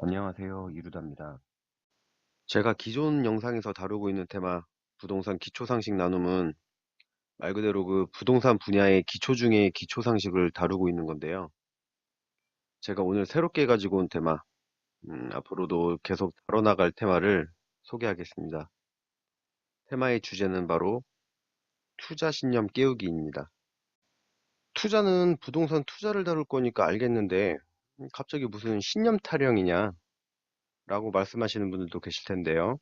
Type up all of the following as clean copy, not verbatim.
안녕하세요. 이루다입니다. 제가 기존 영상에서 다루고 있는 테마, 부동산 기초상식 나눔은 말 그대로 그 부동산 분야의 기초 중의 기초상식을 다루고 있는 건데요. 제가 오늘 새롭게 가지고 온 테마, 앞으로도 계속 다뤄나갈 테마를 소개하겠습니다. 테마의 주제는 바로 투자 신념 깨우기입니다. 투자는 부동산 투자를 다룰 거니까 알겠는데, 갑자기 무슨 신념 타령이냐? 라고 말씀하시는 분들도 계실 텐데요.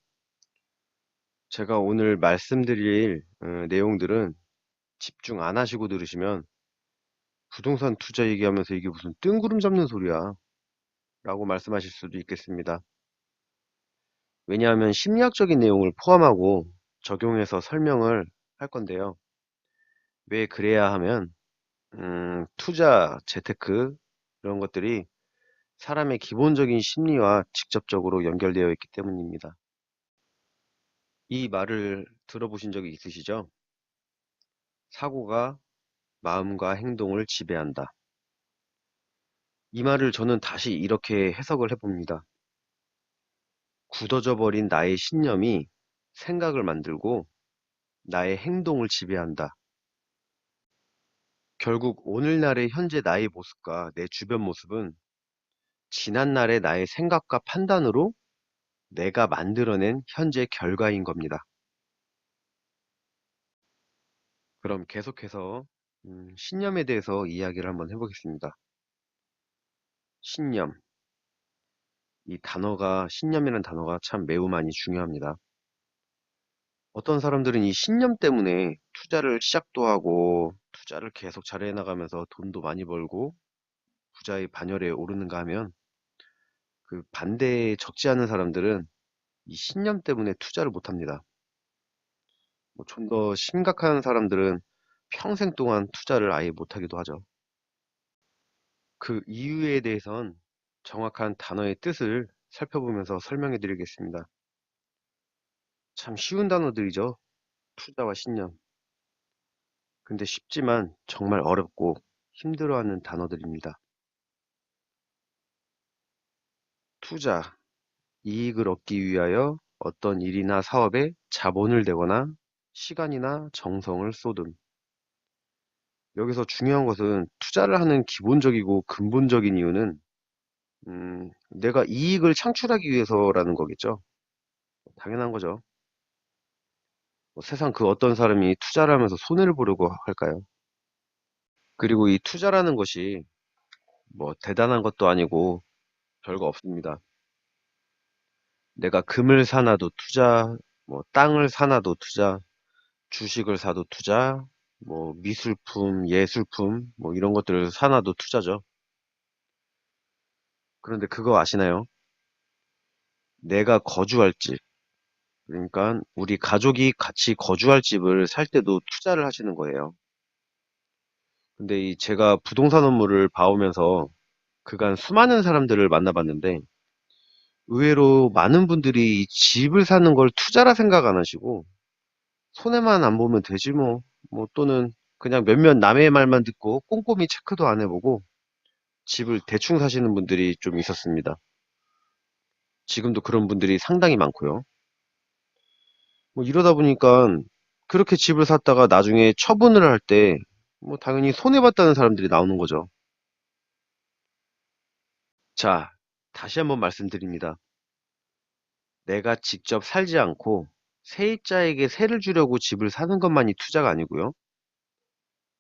제가 오늘 말씀드릴 내용들은 집중 안 하시고 들으시면 부동산 투자 얘기하면서 이게 무슨 뜬구름 잡는 소리야 라고 말씀하실 수도 있겠습니다. 왜냐하면 심리학적인 내용을 포함하고 적용해서 설명을 할 건데요. 왜 그래야 하면 투자, 재테크 이런 것들이 사람의 기본적인 심리와 직접적으로 연결되어 있기 때문입니다. 이 말을 들어보신 적이 있으시죠? 사고가 마음과 행동을 지배한다. 이 말을 저는 다시 이렇게 해석을 해봅니다. 굳어져 버린 나의 신념이 생각을 만들고 나의 행동을 지배한다. 결국 오늘날의 현재 나의 모습과 내 주변 모습은 지난날의 나의 생각과 판단으로 내가 만들어낸 현재 결과인 겁니다. 그럼 계속해서 신념에 대해서 이야기를 한번 해보겠습니다. 신념. 신념이라는 단어가 참 매우 많이 중요합니다. 어떤 사람들은 이 신념 때문에 투자를 시작도 하고 투자를 계속 잘해 나가면서 돈도 많이 벌고 부자의 반열에 오르는가 하면 그 반대에 적지 않은 사람들은 이 신념 때문에 투자를 못 합니다. 좀 더 심각한 사람들은 평생 동안 투자를 아예 못 하기도 하죠. 그 이유에 대해선 정확한 단어의 뜻을 살펴보면서 설명해 드리겠습니다. 참 쉬운 단어들이죠. 투자와 신념. 근데 쉽지만 정말 어렵고 힘들어하는 단어들입니다. 투자, 이익을 얻기 위하여 어떤 일이나 사업에 자본을 대거나 시간이나 정성을 쏟음. 여기서 중요한 것은 투자를 하는 기본적이고 근본적인 이유는 내가 이익을 창출하기 위해서라는 거겠죠. 당연한 거죠. 세상 그 어떤 사람이 투자를 하면서 손해를 보려고 할까요? 그리고 이 투자라는 것이 뭐 대단한 것도 아니고 별거 없습니다. 내가 금을 사놔도 투자, 뭐 땅을 사놔도 투자, 주식을 사도 투자, 뭐 미술품, 예술품, 뭐 이런 것들을 사놔도 투자죠. 그런데 그거 아시나요? 내가 거주할 집, 그러니까 우리 가족이 같이 거주할 집을 살 때도 투자를 하시는 거예요. 근데 제가 부동산 업무를 봐오면서 그간 수많은 사람들을 만나봤는데 의외로 많은 분들이 이 집을 사는 걸 투자라 생각 안 하시고 손해만 안 보면 되지 뭐 또는 그냥 몇몇 남의 말만 듣고 꼼꼼히 체크도 안 해보고 집을 대충 사시는 분들이 좀 있었습니다. 지금도 그런 분들이 상당히 많고요. 뭐 이러다 보니까 그렇게 집을 샀다가 나중에 처분을 할 때 뭐 당연히 손해봤다는 사람들이 나오는 거죠. 자, 다시 한번 말씀드립니다. 내가 직접 살지 않고 세입자에게 세를 주려고 집을 사는 것만이 투자가 아니고요.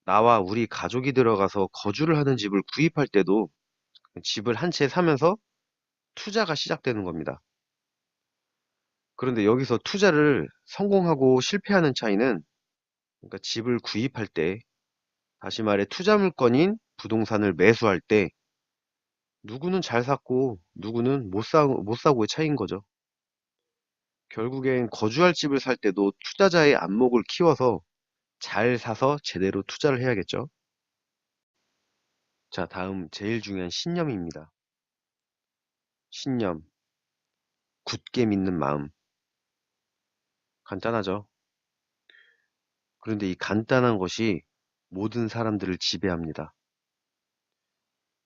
나와 우리 가족이 들어가서 거주를 하는 집을 구입할 때도 집을 한 채 사면서 투자가 시작되는 겁니다. 그런데 여기서 투자를 성공하고 실패하는 차이는 그러니까 집을 구입할 때, 다시 말해 투자 물건인 부동산을 매수할 때 누구는 잘 샀고 누구는 못 사고의 차이인 거죠. 결국엔 거주할 집을 살 때도 투자자의 안목을 키워서 잘 사서 제대로 투자를 해야겠죠. 자, 다음 제일 중요한 신념입니다. 신념, 굳게 믿는 마음. 간단하죠. 그런데 이 간단한 것이 모든 사람들을 지배합니다.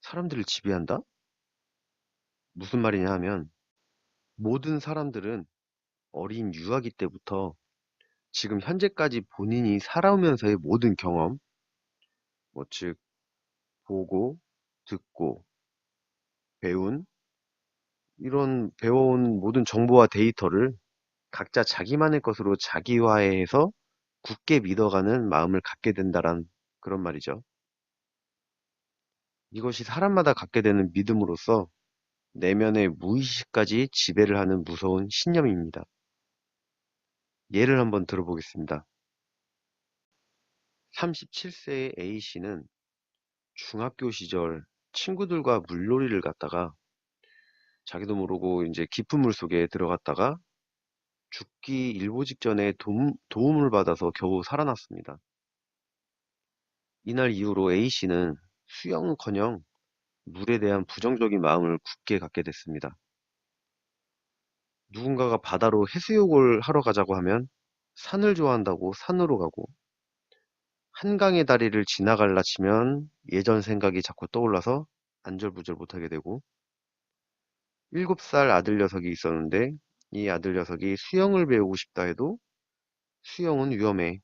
사람들을 지배한다? 무슨 말이냐 하면 모든 사람들은 어린 유아기 때부터 지금 현재까지 본인이 살아오면서의 모든 경험, 즉 보고, 듣고, 배운 이런 배워온 모든 정보와 데이터를 각자 자기만의 것으로 자기화해서 굳게 믿어가는 마음을 갖게 된다란 그런 말이죠. 이것이 사람마다 갖게 되는 믿음으로써 내면의 무의식까지 지배를 하는 무서운 신념입니다. 예를 한번 들어보겠습니다. 37세의 A씨는 중학교 시절 친구들과 물놀이를 갔다가 자기도 모르고 이제 깊은 물 속에 들어갔다가 죽기 일보 직전에 도움을 받아서 겨우 살아났습니다. 이날 이후로 A씨는 수영은커녕 물에 대한 부정적인 마음을 굳게 갖게 됐습니다. 누군가가 바다로 해수욕을 하러 가자고 하면 산을 좋아한다고 산으로 가고, 한강의 다리를 지나갈라 치면 예전 생각이 자꾸 떠올라서 안절부절 못하게 되고, 7살 아들 녀석이 있었는데 이 아들 녀석이 수영을 배우고 싶다 해도 수영은 위험해,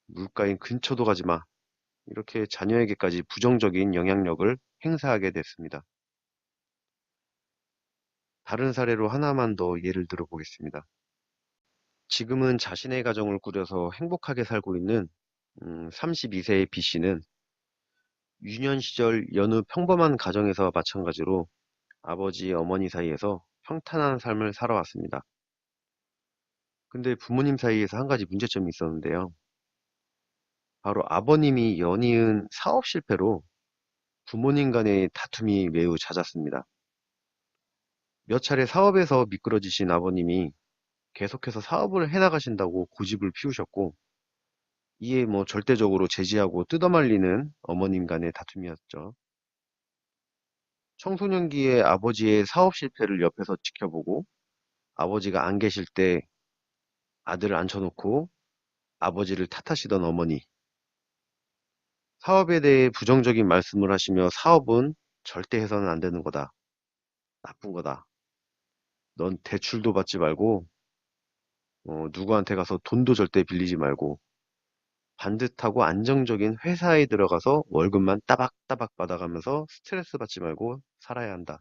물가인 근처도 가지 마, 이렇게 자녀에게까지 부정적인 영향력을 행사하게 됐습니다. 다른 사례로 하나만 더 예를 들어보겠습니다. 지금은 자신의 가정을 꾸려서 행복하게 살고 있는 32세의 B씨는 유년 시절 여느 평범한 가정에서 마찬가지로 아버지, 어머니 사이에서 평탄한 삶을 살아왔습니다. 근데 부모님 사이에서 한 가지 문제점이 있었는데요. 바로 아버님이 연이은 사업 실패로 부모님 간의 다툼이 매우 잦았습니다. 몇 차례 사업에서 미끄러지신 아버님이 계속해서 사업을 해나가신다고 고집을 피우셨고, 이에 뭐 절대적으로 제지하고 뜯어말리는 어머님 간의 다툼이었죠. 청소년기에 아버지의 사업 실패를 옆에서 지켜보고 아버지가 안 계실 때 아들을 앉혀놓고 아버지를 탓하시던 어머니, 사업에 대해 부정적인 말씀을 하시며 사업은 절대 해서는 안 되는 거다, 나쁜 거다, 넌 대출도 받지 말고 누구한테 가서 돈도 절대 빌리지 말고 반듯하고 안정적인 회사에 들어가서 월급만 따박따박 받아가면서 스트레스 받지 말고 살아야 한다.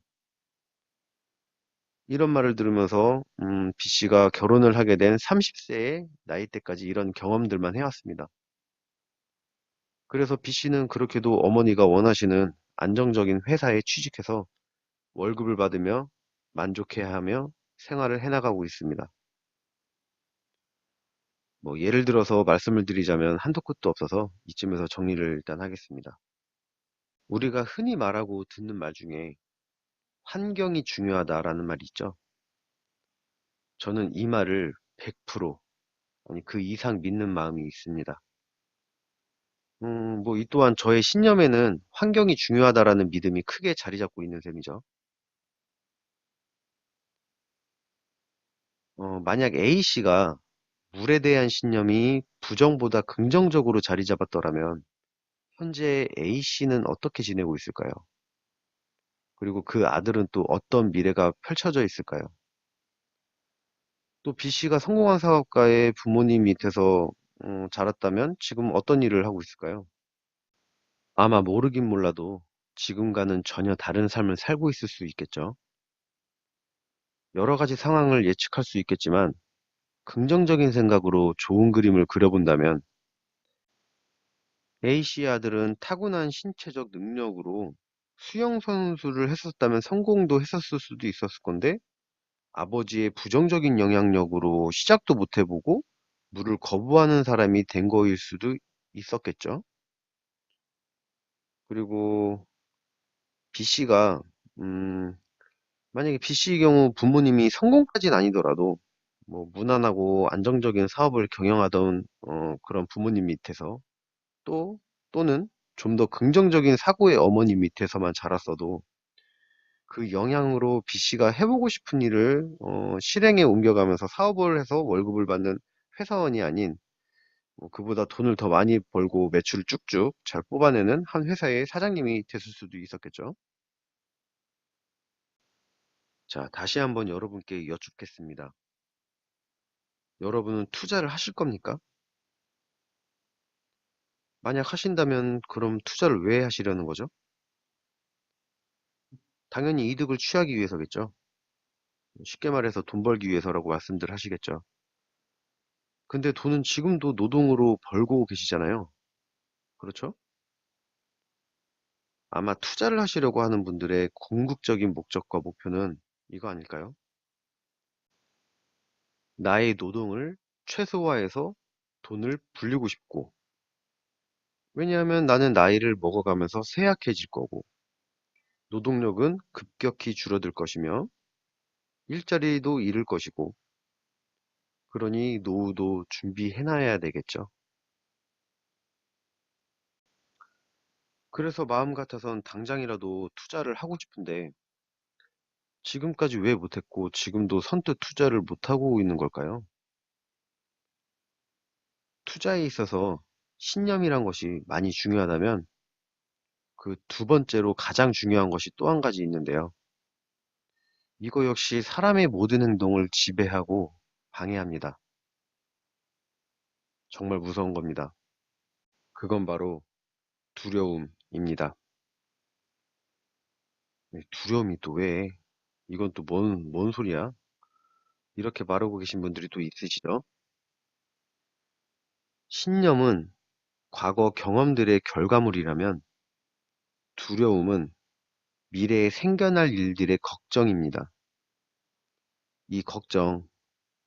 이런 말을 들으면서 B 씨가 결혼을 하게 된 30세의 나이 때까지 이런 경험들만 해왔습니다. 그래서 B 씨는 그렇게도 어머니가 원하시는 안정적인 회사에 취직해서 월급을 받으며 만족해하며 생활을 해나가고 있습니다. 뭐 예를 들어서 말씀을 드리자면 한도 끝도 없어서 이쯤에서 정리를 일단 하겠습니다. 우리가 흔히 말하고 듣는 말 중에 환경이 중요하다라는 말이 있죠. 저는 이 말을 100% 아니 그 이상 믿는 마음이 있습니다. 뭐 이 또한 저의 신념에는 환경이 중요하다라는 믿음이 크게 자리 잡고 있는 셈이죠. 만약 A씨가 물에 대한 신념이 부정보다 긍정적으로 자리 잡았더라면 현재 A씨는 어떻게 지내고 있을까요? 그리고 그 아들은 또 어떤 미래가 펼쳐져 있을까요? 또 B씨가 성공한 사업가의 부모님 밑에서 자랐다면 지금 어떤 일을 하고 있을까요? 아마 모르긴 몰라도 지금과는 전혀 다른 삶을 살고 있을 수 있겠죠. 여러 가지 상황을 예측할 수 있겠지만 긍정적인 생각으로 좋은 그림을 그려본다면 A씨의 아들은 타고난 신체적 능력으로 수영 선수를 했었다면 성공도 했었을 수도 있었을 건데 아버지의 부정적인 영향력으로 시작도 못 해보고 물을 거부하는 사람이 된 거일 수도 있었겠죠. 그리고 B씨가 만약에 B씨의 경우 부모님이 성공까지는 아니더라도 뭐 무난하고 안정적인 사업을 경영하던 그런 부모님 밑에서 또 또는 좀 더 긍정적인 사고의 어머니 밑에서만 자랐어도 그 영향으로 B씨가 해보고 싶은 일을 실행에 옮겨가면서 사업을 해서 월급을 받는 회사원이 아닌 그보다 돈을 더 많이 벌고 매출을 쭉쭉 잘 뽑아내는 한 회사의 사장님이 됐을 수도 있었겠죠. 자, 다시 한번 여러분께 여쭙겠습니다. 여러분은 투자를 하실 겁니까? 만약 하신다면 그럼 투자를 왜 하시려는 거죠? 당연히 이득을 취하기 위해서겠죠. 쉽게 말해서 돈 벌기 위해서라고 말씀들 하시겠죠. 근데 돈은 지금도 노동으로 벌고 계시잖아요. 그렇죠? 아마 투자를 하시려고 하는 분들의 궁극적인 목적과 목표는 이거 아닐까요? 나의 노동을 최소화해서 돈을 불리고 싶고, 왜냐하면 나는 나이를 먹어가면서 쇠약해질 거고, 노동력은 급격히 줄어들 것이며, 일자리도 잃을 것이고, 그러니 노후도 준비해놔야 되겠죠. 그래서 마음 같아선 당장이라도 투자를 하고 싶은데, 지금까지 왜 못했고, 지금도 선뜻 투자를 못하고 있는 걸까요? 투자에 있어서 신념이란 것이 많이 중요하다면, 그 두 번째로 가장 중요한 것이 또 한 가지 있는데요. 이거 역시 사람의 모든 행동을 지배하고 방해합니다. 정말 무서운 겁니다. 그건 바로 두려움입니다. 두려움이 또 왜? 이건 또 뭔 소리야? 이렇게 말하고 계신 분들이 또 있으시죠? 신념은 과거 경험들의 결과물이라면 두려움은 미래에 생겨날 일들의 걱정입니다. 이 걱정,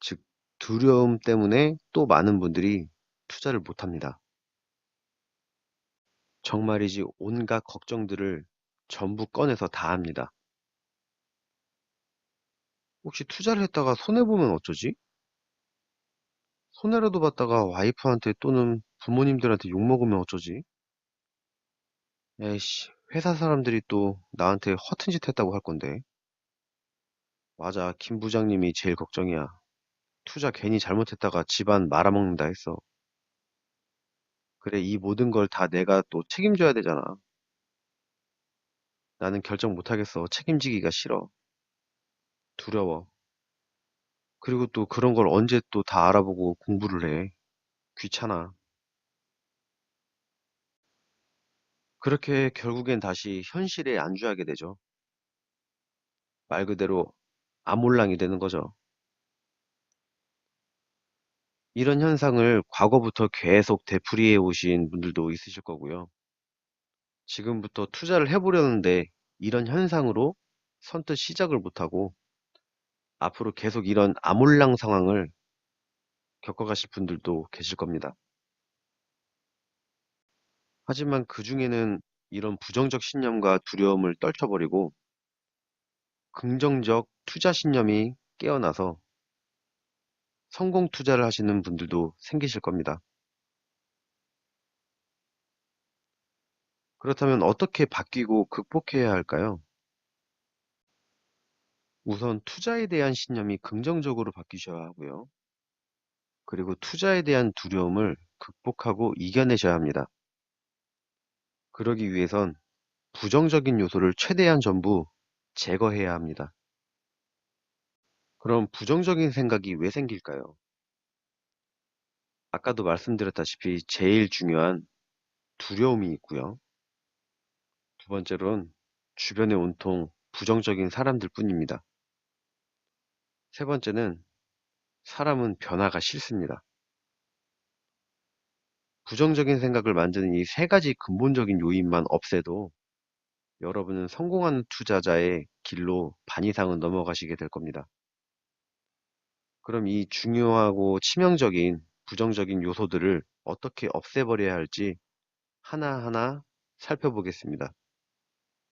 즉 두려움 때문에 또 많은 분들이 투자를 못합니다. 정말이지 온갖 걱정들을 전부 꺼내서 다 합니다. 혹시 투자를 했다가 손해보면 어쩌지? 손해라도 봤다가 와이프한테 또는 부모님들한테 욕먹으면 어쩌지? 에이씨, 회사 사람들이 또 나한테 허튼 짓 했다고 할 건데. 맞아, 김 부장님이 제일 걱정이야. 투자 괜히 잘못했다가 집안 말아먹는다 했어. 그래, 이 모든 걸 다 내가 또 책임져야 되잖아. 나는 결정 못하겠어. 책임지기가 싫어. 두려워. 그리고 또 그런 걸 언제 또 다 알아보고 공부를 해. 귀찮아. 그렇게 결국엔 다시 현실에 안주하게 되죠. 말 그대로 아몰랑이 되는 거죠. 이런 현상을 과거부터 계속 되풀이해 오신 분들도 있으실 거고요. 지금부터 투자를 해보려는데 이런 현상으로 선뜻 시작을 못하고 앞으로 계속 이런 아몰랑 상황을 겪어가실 분들도 계실 겁니다. 하지만 그 중에는 이런 부정적 신념과 두려움을 떨쳐버리고 긍정적 투자 신념이 깨어나서 성공 투자를 하시는 분들도 생기실 겁니다. 그렇다면 어떻게 바뀌고 극복해야 할까요? 우선 투자에 대한 신념이 긍정적으로 바뀌셔야 하고요. 그리고 투자에 대한 두려움을 극복하고 이겨내셔야 합니다. 그러기 위해선 부정적인 요소를 최대한 전부 제거해야 합니다. 그럼 부정적인 생각이 왜 생길까요? 아까도 말씀드렸다시피 제일 중요한 두려움이 있고요. 두 번째로는 주변에 온통 부정적인 사람들 뿐입니다. 세 번째는 사람은 변화가 싫습니다. 부정적인 생각을 만드는 이 세 가지 근본적인 요인만 없애도 여러분은 성공하는 투자자의 길로 반 이상은 넘어가시게 될 겁니다. 그럼 이 중요하고 치명적인 부정적인 요소들을 어떻게 없애버려야 할지 하나하나 살펴보겠습니다.